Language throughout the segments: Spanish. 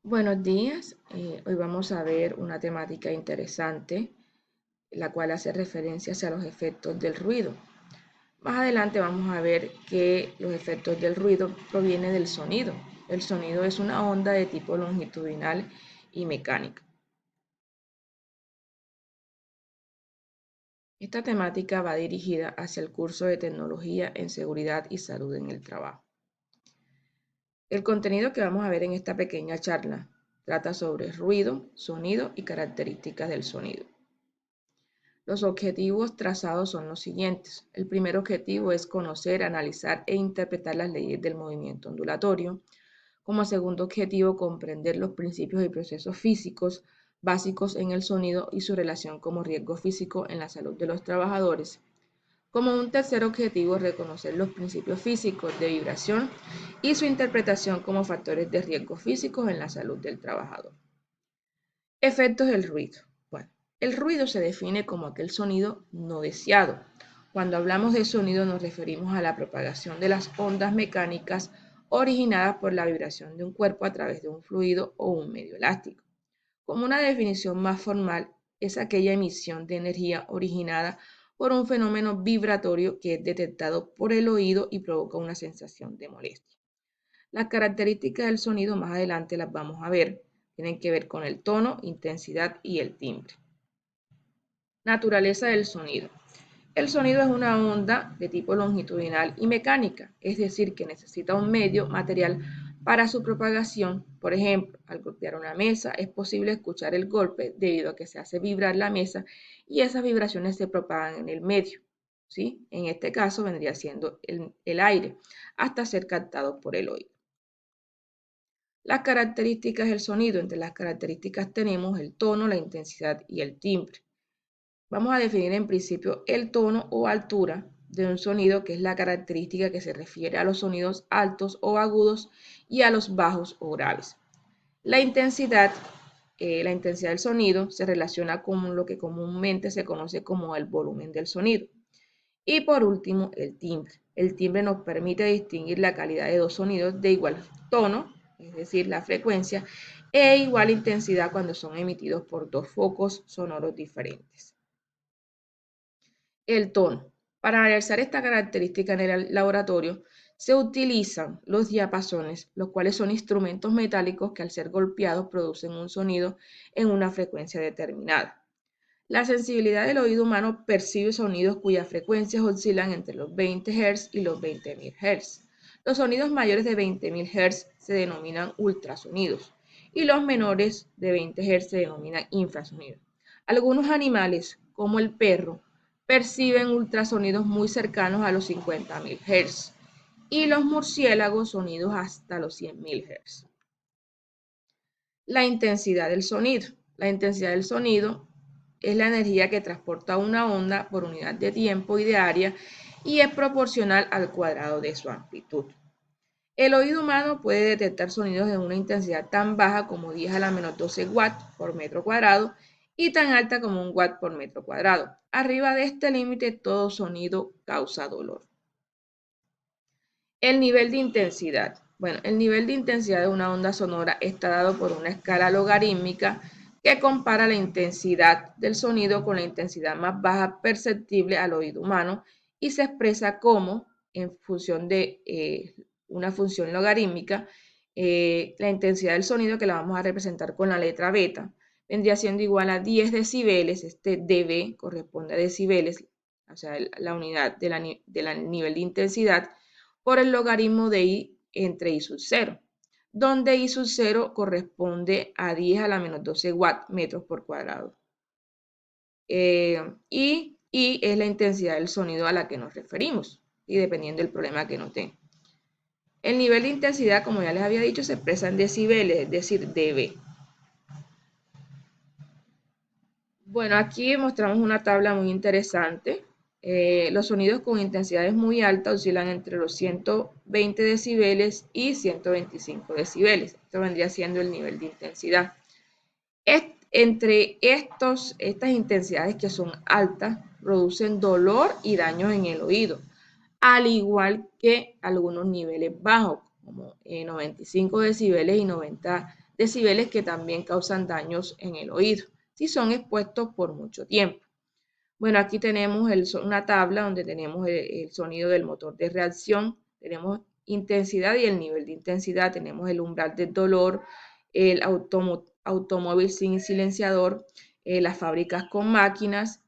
Buenos días, hoy vamos a ver una temática interesante, la cual hace referencia hacia los efectos del ruido. Más adelante vamos a ver que los efectos del ruido provienen del sonido. El sonido es una onda de tipo longitudinal y mecánica. Esta temática va dirigida hacia el curso de Tecnología en Seguridad y Salud en el Trabajo. El contenido que vamos a ver en esta pequeña charla trata sobre ruido, sonido y características del sonido. Los objetivos trazados son los siguientes. El primer objetivo es conocer, analizar e interpretar las leyes del movimiento ondulatorio. Como segundo objetivo, comprender los principios y procesos físicos básicos en el sonido y su relación como riesgo físico en la salud de los trabajadores. Como un tercer objetivo, reconocer los principios físicos de vibración y su interpretación como factores de riesgo físicos en la salud del trabajador. Efectos del ruido. Bueno, el ruido se define como aquel sonido no deseado. Cuando hablamos de sonido nos referimos a la propagación de las ondas mecánicas originadas por la vibración de un cuerpo a través de un fluido o un medio elástico. Como una definición más formal, es aquella emisión de energía originada por un fenómeno vibratorio que es detectado por el oído y provoca una sensación de molestia. Las características del sonido más adelante las vamos a ver. Tienen que ver con el tono, intensidad y el timbre. Naturaleza del sonido. El sonido es una onda de tipo longitudinal y mecánica, es decir, que necesita un medio material para su propagación. Por ejemplo, al golpear una mesa es posible escuchar el golpe debido a que se hace vibrar la mesa y esas vibraciones se propagan en el medio. ¿Sí? En este caso vendría siendo el aire, hasta ser captado por el oído. Las características del sonido. Entre las características tenemos el tono, la intensidad y el timbre. Vamos a definir en principio el tono o altura de un sonido, que es la característica que se refiere a los sonidos altos o agudos y a los bajos o graves. La intensidad, la intensidad del sonido se relaciona con lo que comúnmente se conoce como el volumen del sonido. Y por último, el timbre. El timbre nos permite distinguir la calidad de dos sonidos de igual tono, es decir, la frecuencia, e igual intensidad cuando son emitidos por dos focos sonoros diferentes. El tono. Para analizar esta característica en el laboratorio, se utilizan los diapasones, los cuales son instrumentos metálicos que al ser golpeados producen un sonido en una frecuencia determinada. La sensibilidad del oído humano percibe sonidos cuyas frecuencias oscilan entre los 20 Hz y los 20.000 Hz. Los sonidos mayores de 20.000 Hz se denominan ultrasonidos y los menores de 20 Hz se denominan infrasonidos. Algunos animales, como el perro, perciben ultrasonidos muy cercanos a los 50.000 Hz y los murciélagos sonidos hasta los 100.000 Hz. La intensidad del sonido. La intensidad del sonido es la energía que transporta una onda por unidad de tiempo y de área y es proporcional al cuadrado de su amplitud. El oído humano puede detectar sonidos de una intensidad tan baja como 10 a la menos 12 watts por metro cuadrado y tan alta como 1 watt por metro cuadrado. Arriba de este límite, todo sonido causa dolor. El nivel de intensidad. Bueno, el nivel de intensidad de una onda sonora está dado por una escala logarítmica que compara la intensidad del sonido con la intensidad más baja perceptible al oído humano y se expresa como, en función de una función logarítmica, la intensidad del sonido, que la vamos a representar con la letra beta, vendría siendo igual a 10 decibeles. Este dB corresponde a decibeles, o sea, la unidad del nivel de intensidad, por el logaritmo de i entre i sub 0, donde i sub 0 corresponde a 10 a la menos 12 watt metros por cuadrado. Y es la intensidad del sonido a la que nos referimos, y dependiendo del problema que noten. El nivel de intensidad, como ya les había dicho, se expresa en decibeles, es decir, dB. Bueno, aquí mostramos una tabla muy interesante. Los sonidos con intensidades muy altas oscilan entre los 120 decibeles y 125 decibeles. Esto vendría siendo el nivel de intensidad. Entre estas intensidades que son altas, producen dolor y daños en el oído, al igual que algunos niveles bajos, como 95 decibeles y 90 decibeles que también causan daños en el oído si son expuestos por mucho tiempo. Bueno, aquí tenemos una tabla donde tenemos el sonido del motor de reacción, tenemos intensidad y el nivel de intensidad, tenemos el umbral del dolor, el automóvil sin silenciador, las fábricas con máquinas,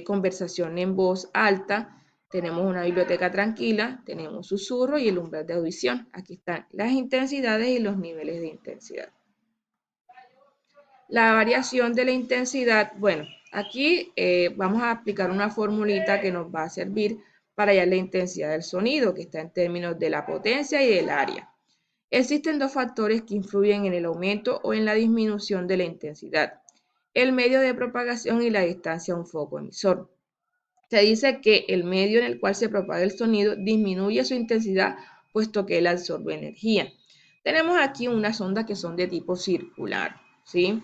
conversación en voz alta, tenemos una biblioteca tranquila, tenemos susurro y el umbral de audición. Aquí están las intensidades y los niveles de intensidad. La variación de la intensidad, bueno, aquí vamos a aplicar una formulita que nos va a servir para hallar la intensidad del sonido, que está en términos de la potencia y del área. Existen dos factores que influyen en el aumento o en la disminución de la intensidad: el medio de propagación y la distancia a un foco emisor. Se dice que el medio en el cual se propaga el sonido disminuye su intensidad puesto que él absorbe energía. Tenemos aquí unas ondas que son de tipo circular, ¿sí?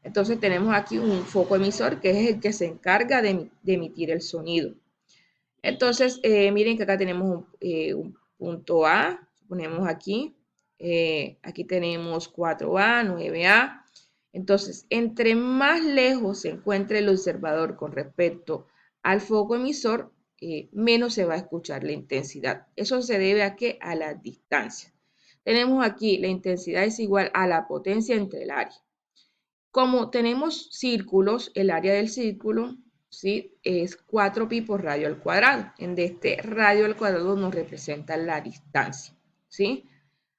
Entonces tenemos aquí un foco emisor que es el que se encarga de emitir el sonido. Entonces, miren que acá tenemos un punto A, ponemos aquí, aquí tenemos 4A, 9A. Entonces, entre más lejos se encuentre el observador con respecto al foco emisor, menos se va a escuchar la intensidad. Eso se debe a qué? A la distancia. Tenemos aquí la intensidad es igual a la potencia entre el área. Como tenemos círculos, el área del círculo, ¿sí?, es 4pi por radio al cuadrado. En este radio al cuadrado nos representa la distancia, ¿sí?,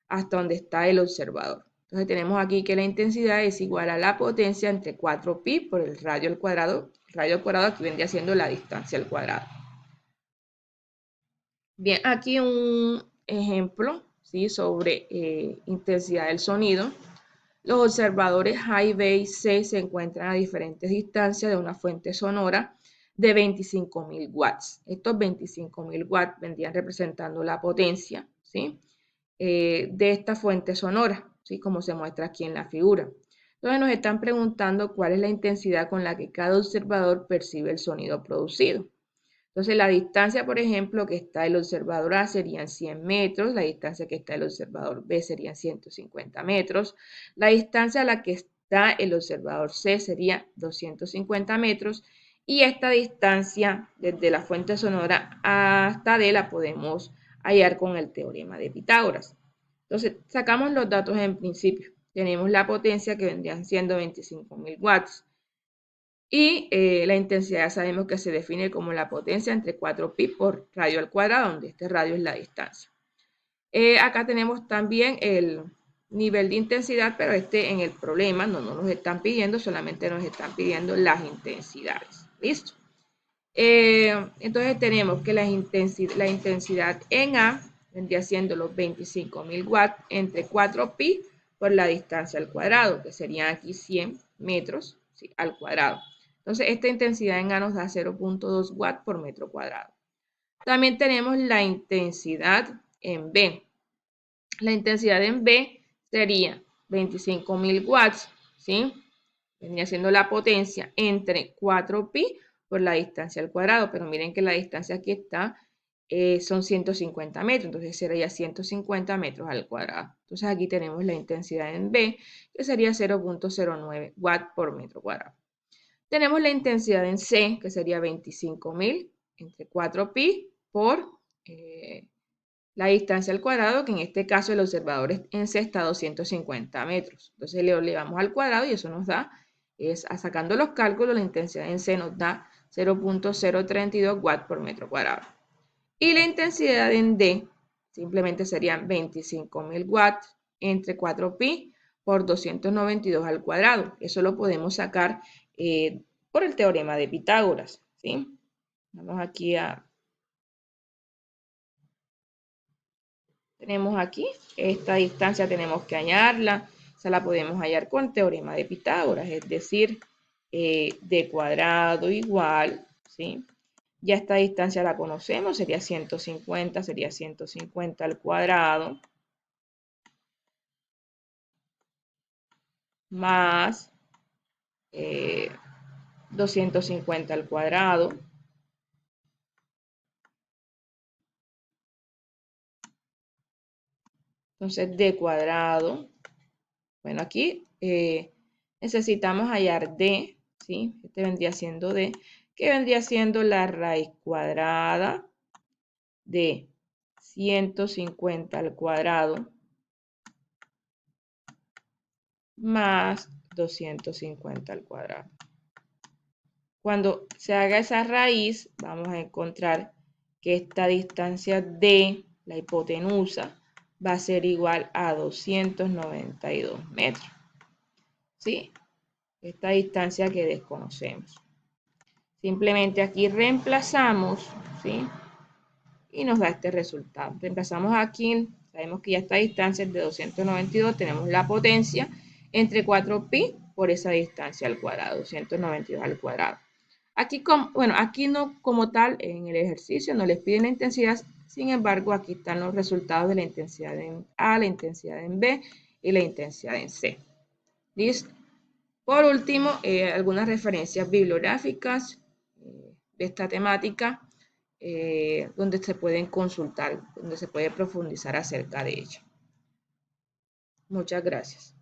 hasta donde está el observador. Entonces tenemos aquí que la intensidad es igual a la potencia entre 4pi por el radio al cuadrado. El radio al cuadrado aquí vendría siendo la distancia al cuadrado. Bien, aquí un ejemplo, ¿sí?, sobre intensidad del sonido. Los observadores A y B y C se encuentran a diferentes distancias de una fuente sonora de 25.000 watts. Estos 25.000 watts vendrían representando la potencia, ¿sí?, de esta fuente sonora, ¿sí?, como se muestra aquí en la figura. Entonces nos están preguntando cuál es la intensidad con la que cada observador percibe el sonido producido. Entonces, la distancia, por ejemplo, que está el observador A serían 100 metros, la distancia que está el observador B serían 150 metros, la distancia a la que está el observador C sería 250 metros, y esta distancia desde la fuente sonora hasta D la podemos hallar con el teorema de Pitágoras. Entonces, sacamos los datos en principio. Tenemos la potencia que vendrían siendo 25.000 watts. Y la intensidad sabemos que se define como la potencia entre 4pi por radio al cuadrado, donde este radio es la distancia. Acá tenemos también el nivel de intensidad, pero en el problema no nos están pidiendo, solamente nos están pidiendo las intensidades. ¿Listo? Entonces tenemos que la intensidad en A vendría siendo los 25.000 watts entre 4pi por la distancia al cuadrado, que serían aquí 100 metros, ¿sí?, al cuadrado. Entonces, esta intensidad en A nos da 0.2 watts por metro cuadrado. También tenemos la intensidad en B. La intensidad en B sería 25.000 watts, ¿sí? Vendría siendo la potencia entre 4pi por la distancia al cuadrado, pero miren que la distancia aquí está, son 150 metros, entonces sería 150 metros al cuadrado. Entonces aquí tenemos la intensidad en B, que sería 0.09 watts por metro cuadrado. Tenemos la intensidad en C, que sería 25.000 entre 4pi por la distancia al cuadrado, que en este caso el observador en C está a 250 metros. Entonces le elevamos al cuadrado y eso nos da, sacando los cálculos, la intensidad en C nos da 0.032 watts por metro cuadrado. Y la intensidad en D simplemente serían 25.000 watts entre 4pi por 292 al cuadrado. Eso lo podemos sacar por el teorema de Pitágoras, ¿sí? Vamos aquí tenemos aquí, esta distancia tenemos que hallarla, se la podemos hallar con el teorema de Pitágoras, es decir, d cuadrado igual, ¿sí? Ya esta distancia la conocemos, sería 150 al cuadrado, más 250 al cuadrado, entonces d cuadrado Bueno, aquí necesitamos hallar D, ¿sí? Este vendría siendo D, que vendría siendo la raíz cuadrada de 150 al cuadrado más 250 al cuadrado. Cuando se haga esa raíz, vamos a encontrar que esta distancia D, la hipotenusa, va a ser igual a 292 metros. ¿Sí? Esta distancia que desconocemos. Simplemente aquí reemplazamos, ¿sí? Y nos da este resultado. Reemplazamos aquí, sabemos que ya esta distancia es de 292, tenemos la potencia entre 4pi por esa distancia al cuadrado, 292 al cuadrado. Aquí, aquí no como tal en el ejercicio no les piden la intensidad, sin embargo aquí están los resultados de la intensidad en A, la intensidad en B y la intensidad en C. ¿Listo? Por último, algunas referencias bibliográficas de esta temática donde se pueden consultar, donde se puede profundizar acerca de ella. Muchas gracias.